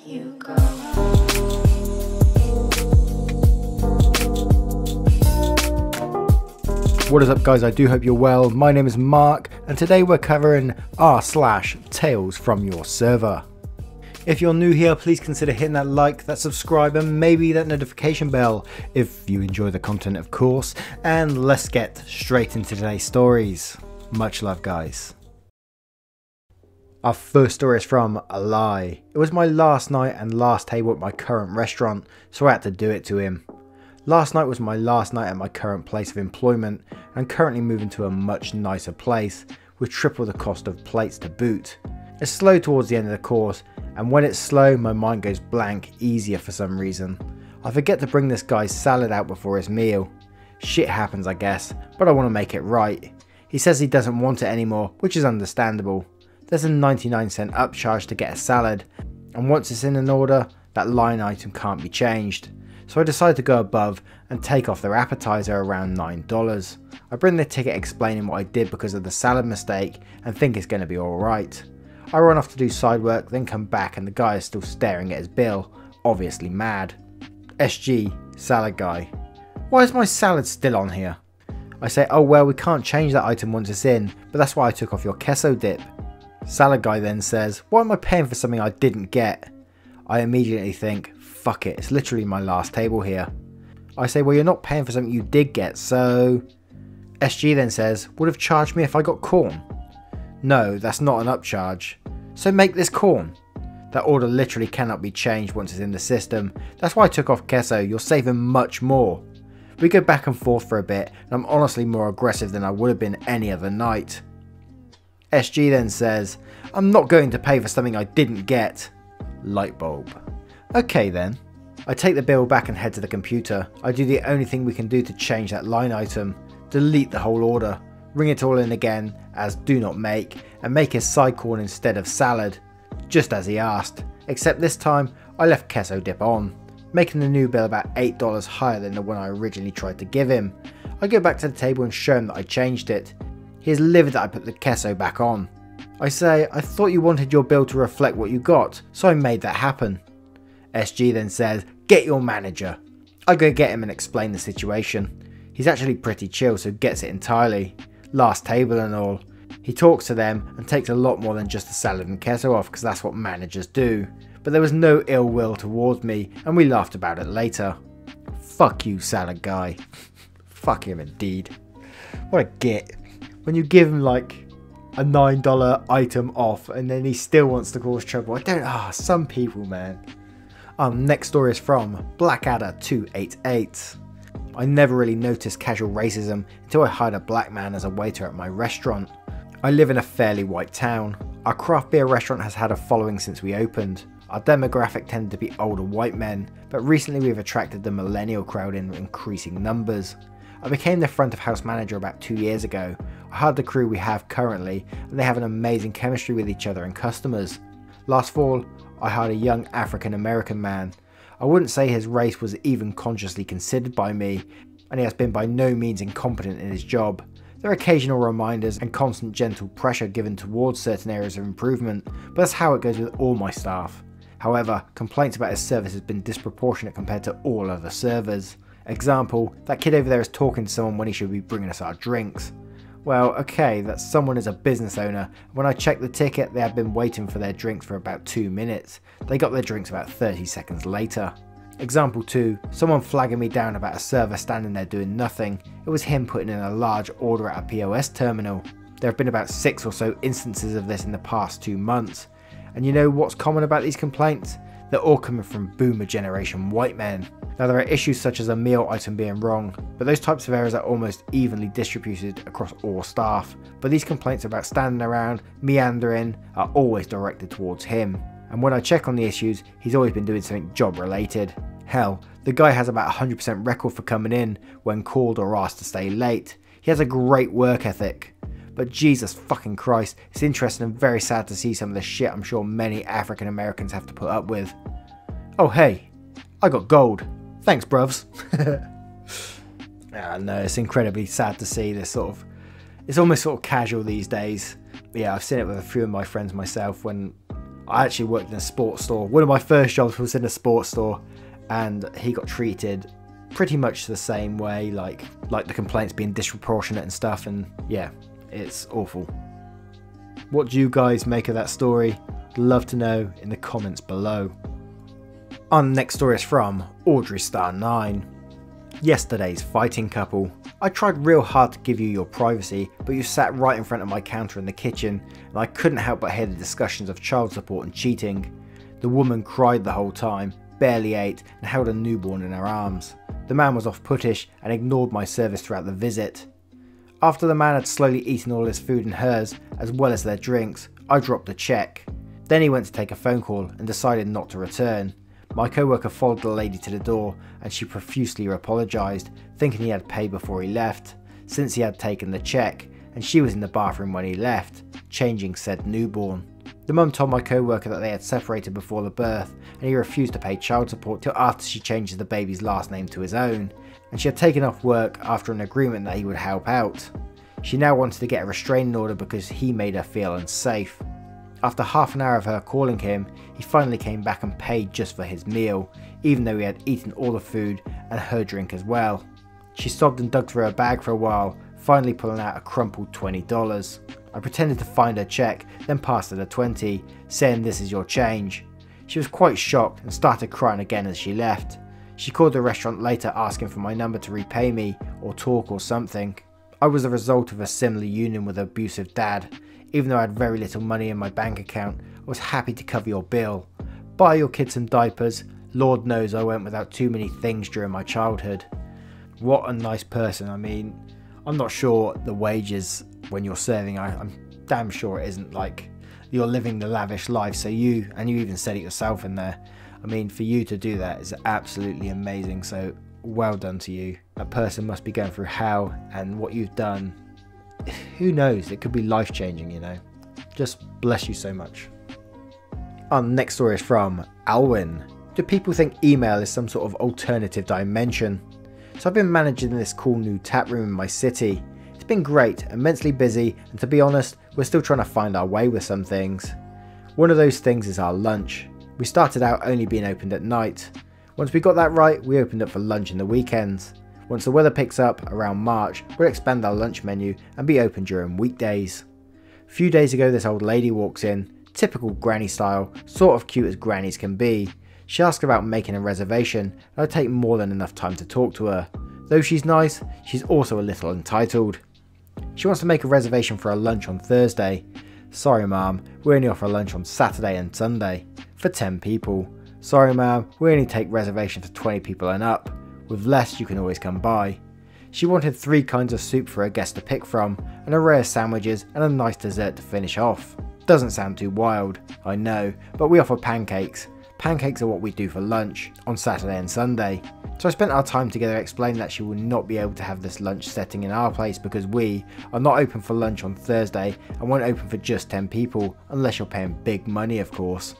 you go. What is up guys, I do hope you're well. My name is Mark and today we're covering r/slash Tales from Your Server. If you're new here, please consider hitting that like, that subscribe and maybe that notification bell if you enjoy the content of course. And let's get straight into today's stories. Much love guys. Our first story is from a lie. It was my last night and last table at my current restaurant, so I had to do it to him. Last night was my last night at my current place of employment and I'm currently moving to a much nicer place with triple the cost of plates to boot. It's slow towards the end of the course and when it's slow my mind goes blank easier for some reason. I forget to bring this guy's salad out before his meal. Shit happens I guess, but I want to make it right. He says he doesn't want it anymore, which is understandable. There's a 99-cent upcharge to get a salad and once it's in an order that line item can't be changed. So I decide to go above and take off their appetizer around $9. I bring the ticket explaining what I did because of the salad mistake and think it's going to be alright. I run off to do side work, then come back and the guy is still staring at his bill, obviously mad. SG, salad guy. Why is my salad still on here? I say, oh well, we can't change that item once it's in, but that's why I took off your queso dip. Salad guy then says, why am I paying for something I didn't get? I immediately think, fuck it, it's literally my last table here. I say, well you're not paying for something you did get, so... SG then says, would have charged me if I got corn. No, that's not an upcharge. So make this corn. That order literally cannot be changed once it's in the system. That's why I took off queso, you're saving much more. We go back and forth for a bit, and I'm honestly more aggressive than I would have been any other night. SG then says, I'm not going to pay for something I didn't get. Light bulb. Okay then. I take the bill back and head to the computer. I do the only thing we can do to change that line item. Delete the whole order. Ring it all in again as do not make and make his side corn instead of salad. Just as he asked. Except this time I left queso dip on. Making the new bill about $8 higher than the one I originally tried to give him. I go back to the table and show him that I changed it. He is livid that I put the queso back on. I say, I thought you wanted your bill to reflect what you got, so I made that happen. SG then says, get your manager. I go get him and explain the situation. He's actually pretty chill, so gets it entirely. Last table and all. He talks to them and takes a lot more than just the salad and queso off because that's what managers do. But there was no ill will towards me and we laughed about it later. Fuck you salad guy. Fuck him indeed. What a git. When you give him like a $9 item off and then he still wants to cause trouble. Some people man. Next story is from Blackadder288. I never really noticed casual racism until I hired a black man as a waiter at my restaurant. I live in a fairly white town. Our craft beer restaurant has had a following since we opened. Our demographic tended to be older white men, but recently we've attracted the millennial crowd in increasing numbers. I became the front of house manager about 2 years ago. I hired the crew we have currently and they have an amazing chemistry with each other and customers. Last fall, I hired a young African American man. I wouldn't say his race was even consciously considered by me, and he has been by no means incompetent in his job. There are occasional reminders and constant gentle pressure given towards certain areas of improvement, but that's how it goes with all my staff. However, complaints about his service has been disproportionate compared to all other servers. Example, that kid over there is talking to someone when he should be bringing us our drinks. Well, okay, that someone is a business owner. When I checked the ticket, they had been waiting for their drinks for about 2 minutes. They got their drinks about 30 seconds later. Example 2, someone flagging me down about a server standing there doing nothing. It was him putting in a large order at a POS terminal. There have been about 6 or so instances of this in the past 2 months. And you know what's common about these complaints? They're all coming from boomer generation white men. Now there are issues such as a meal item being wrong, but those types of errors are almost evenly distributed across all staff. But these complaints about standing around, meandering, are always directed towards him. And when I check on the issues, he's always been doing something job related. Hell, the guy has about 100% record for coming in when called or asked to stay late. He has a great work ethic. But Jesus fucking Christ, it's interesting and very sad to see some of the shit I'm sure many African Americans have to put up with. Oh hey, I got gold. Thanks bruvs. No, it's incredibly sad to see this sort of, it's almost sort of casual these days. Yeah, I've seen it with a few of my friends myself when I actually worked in a sports store. One of my first jobs was in a sports store, and he got treated pretty much the same way, like the complaints being disproportionate and stuff, and yeah, it's awful. What do you guys make of that story? Love to know in the comments below. Our next story is from Audrey Star 9. Yesterday's fighting couple. I tried real hard to give you your privacy, but you sat right in front of my counter in the kitchen, and I couldn't help but hear the discussions of child support and cheating. The woman cried the whole time, barely ate, and held a newborn in her arms. The man was off-puttish and ignored my service throughout the visit. After the man had slowly eaten all his food and hers, as well as their drinks, I dropped the check. Then he went to take a phone call and decided not to return. My co-worker followed the lady to the door, and she profusely apologised, thinking he had paid before he left, since he had taken the check, and she was in the bathroom when he left, changing said newborn. The mum told my co-worker that they had separated before the birth, and he refused to pay child support till after she changes the baby's last name to his own, and she had taken off work after an agreement that he would help out. She now wanted to get a restraining order because he made her feel unsafe. After half an hour of her calling him, he finally came back and paid just for his meal, even though he had eaten all the food and her drink as well. She sobbed and dug through her bag for a while, finally pulling out a crumpled $20. I pretended to find her check, then passed her the 20, saying this is your change. She was quite shocked and started crying again as she left. She called the restaurant later asking for my number to repay me, or talk or something. I was a result of a similar union with an abusive dad. Even though I had very little money in my bank account, I was happy to cover your bill. Buy your kids some diapers. Lord knows I went without too many things during my childhood. What a nice person. I mean, I'm not sure the wages when you're serving, I'm damn sure it isn't like you're living the lavish life. So you even said it yourself in there. I mean, for you to do that is absolutely amazing. So well done to you. That person must be going through hell, and what you've done, who knows, it could be life-changing, you know. Just bless you so much. Our next story is from Alwyn. Do people think email is some sort of alternative dimension? So I've been managing this cool new tap room in my city. It's been great, immensely busy, and to be honest, we're still trying to find our way with some things. One of those things is our lunch. We started out only being opened at night. Once we got that right, we opened up for lunch in the weekends. Once the weather picks up around March, we'll expand our lunch menu and be open during weekdays. A few days ago, this old lady walks in, typical granny style, sort of cute as grannies can be. She asks about making a reservation, and I take more than enough time to talk to her. Though she's nice, she's also a little entitled. She wants to make a reservation for a lunch on Thursday. Sorry ma'am, we only offer lunch on Saturday and Sunday, for 10 people. Sorry ma'am, we only take reservations for 20 people and up. With less you can always come by. She wanted 3 kinds of soup for her guests to pick from, an array of sandwiches and a nice dessert to finish off. Doesn't sound too wild, I know, but we offer pancakes. Pancakes are what we do for lunch, on Saturday and Sunday. So I spent our time together explaining that she will not be able to have this lunch setting in our place because we are not open for lunch on Thursday and won't open for just 10 people, unless you're paying big money of course.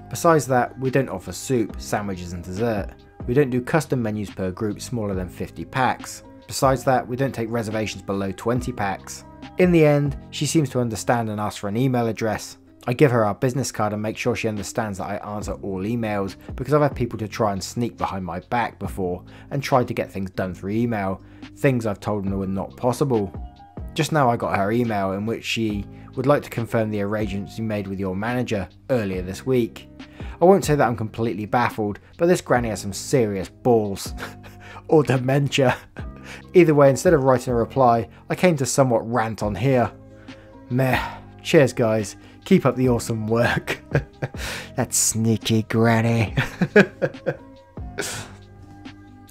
Besides that, we don't offer soup, sandwiches and dessert. We don't do custom menus per group smaller than 50 packs. Besides that, we don't take reservations below 20 packs. In the end, she seems to understand and asks for an email address. I give her our business card and make sure she understands that I answer all emails, because I've had people to try and sneak behind my back before and try to get things done through email, things I've told them were not possible. Just now I got her email in which she would like to confirm the arrangements you made with your manager earlier this week. I won't say that I'm completely baffled, but this granny has some serious balls. Or dementia. Either way, instead of writing a reply, I came to somewhat rant on here. Meh. Cheers guys. Keep up the awesome work. That sneaky granny.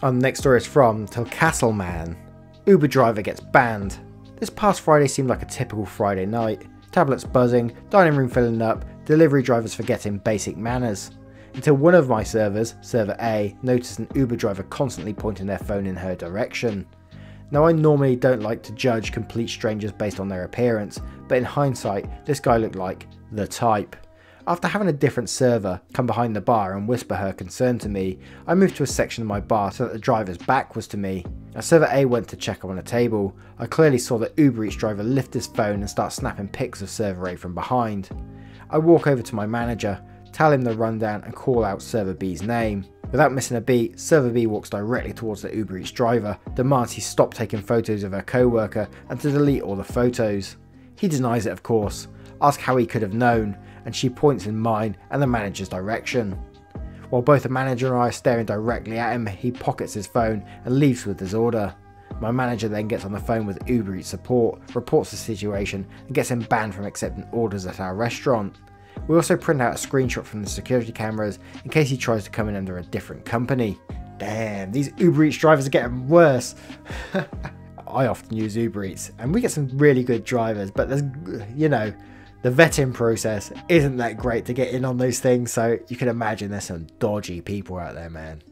Our next story is from TalesFromYourServer. Uber driver gets banned. This past Friday seemed like a typical Friday night. Tablets buzzing, dining room filling up, delivery drivers forgetting basic manners. Until one of my servers, server A, noticed an Uber driver constantly pointing their phone in her direction. Now I normally don't like to judge complete strangers based on their appearance, but in hindsight, this guy looked like the type. After having a different server come behind the bar and whisper her concern to me, I moved to a section of my bar so that the driver's back was to me. As server A went to check up on a table, I clearly saw the Uber Eats driver lift his phone and start snapping pics of server A from behind. I walk over to my manager, tell him the rundown and call out Server B's name. Without missing a beat, Server B walks directly towards the Uber Eats driver, demands he stop taking photos of her co-worker and to delete all the photos. He denies it of course, asks how he could have known, and she points in mine and the manager's direction. While both the manager and I are staring directly at him, he pockets his phone and leaves with his order. My manager then gets on the phone with Uber Eats support, reports the situation and gets him banned from accepting orders at our restaurant. We also print out a screenshot from the security cameras in case he tries to come in under a different company. Damn, these Uber Eats drivers are getting worse. I often use Uber Eats and we get some really good drivers, but there's, you know, the vetting process isn't that great to get in on those things, so you can imagine there's some dodgy people out there, man.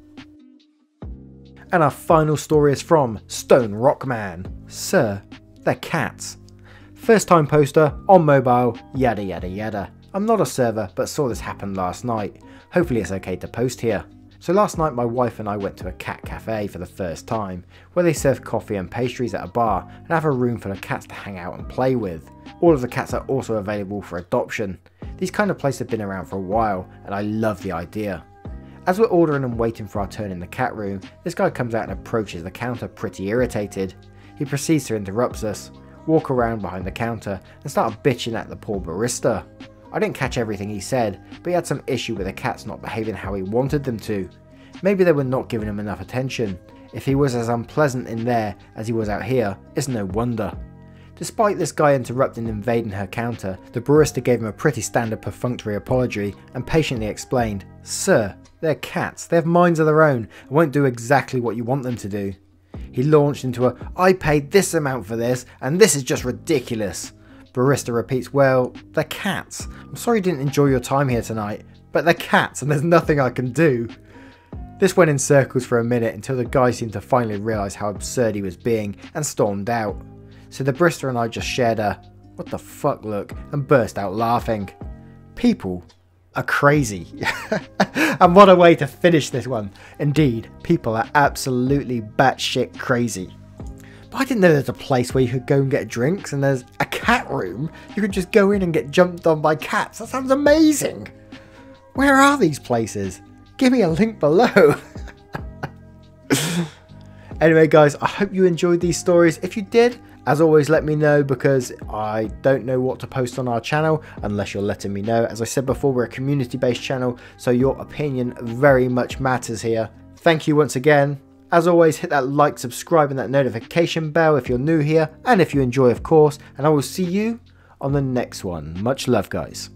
And our final story is from Stone Rockman. Sir, they're cats. First time poster, on mobile, yada yada yada. I'm not a server, but saw this happen last night. Hopefully it's okay to post here. So last night my wife and I went to a cat cafe for the first time, where they serve coffee and pastries at a bar and have a room full of cats to hang out and play with. All of the cats are also available for adoption. These kind of places have been around for a while and I love the idea. As we're ordering and waiting for our turn in the cat room, this guy comes out and approaches the counter pretty irritated. He proceeds to interrupt us, walk around behind the counter and start bitching at the poor barista. I didn't catch everything he said, but he had some issue with the cats not behaving how he wanted them to. Maybe they were not giving him enough attention. If he was as unpleasant in there as he was out here, it's no wonder. Despite this guy interrupting and invading her counter, the barista gave him a pretty standard perfunctory apology and patiently explained, "Sir, they're cats, they have minds of their own and won't do exactly what you want them to do." He launched into a, "I paid this amount for this and this is just ridiculous." Barista repeats, "Well, they're cats. I'm sorry you didn't enjoy your time here tonight, but they're cats and there's nothing I can do." This went in circles for a minute until the guy seemed to finally realise how absurd he was being and stormed out. So the barista and I just shared a "what the fuck" look and burst out laughing. People are crazy. And what a way to finish this one. Indeed, people are absolutely batshit crazy. But I didn't know there's a place where you could go and get drinks and there's a cat room. You could just go in and get jumped on by cats. That sounds amazing. Where are these places? Give me a link below. Anyway guys, I hope you enjoyed these stories. If you did, as always, let me know because I don't know what to post on our channel unless you're letting me know. As I said before, we're a community-based channel, so your opinion very much matters here. Thank you once again. As always, hit that like, subscribe and that notification bell if you're new here and if you enjoy, of course, and I will see you on the next one. Much love, guys.